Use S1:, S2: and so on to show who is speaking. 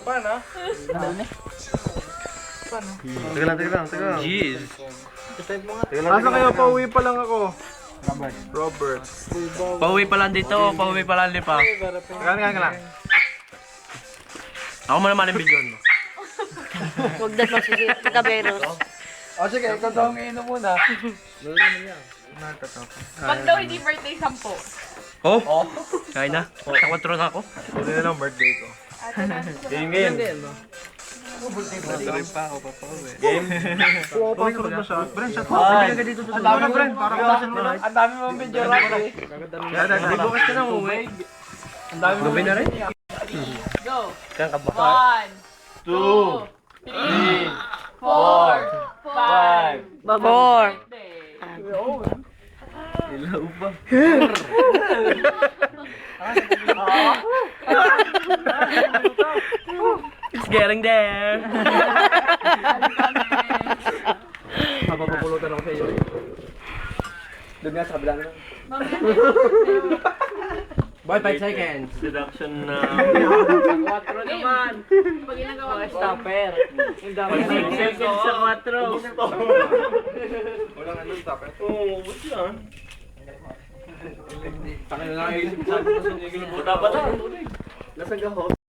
S1: Paano?
S2: Teka lang.
S3: Jeez.
S1: Asa kayo? Pauwi pa lang ako. Robert.
S3: Pauwi pa lang dito, pauwi pa lang lipa.
S1: Teka lang.
S3: Ako mo naman ang bilyon mo.
S4: Huwag na magsisit. Kaberos.
S1: O sige, ikaw daw ang inom muna.
S5: Pag daw hindi birthday, 10.
S3: Oh? Kaya na. Sa 4 na ako.
S1: Uli na lang birthday ko.
S2: Game.
S1: Rin pa ako, papauwi.
S2: Game.
S1: Okay ka ba siya? Bren, shot mo.
S2: Ay.
S1: Ang dami na, Bren. Parang kasan mo na. Ang dami mong video rap eh.
S3: Di bukas ka na umuwi.
S1: Ang dami
S3: Gabi na rin.
S5: Go!
S3: Kaya ka ba?
S5: 1, 2, 3, 4, 5.
S4: Babor.
S3: Ilaw ba? It's getting there.
S1: Mapapapulutan ako sa iyo. Doon nga sa kabila na.
S3: Boy, 5 seconds. Deduction na.
S5: 4 naman. Pag ginagawa ko.
S4: Stopper.
S3: 5 seconds sa 4.
S1: Walang ano, stop it.
S3: Oo, what's yan?
S1: Takin na lang yung isip sa akin.
S3: Dapat na. Lasang ka ho.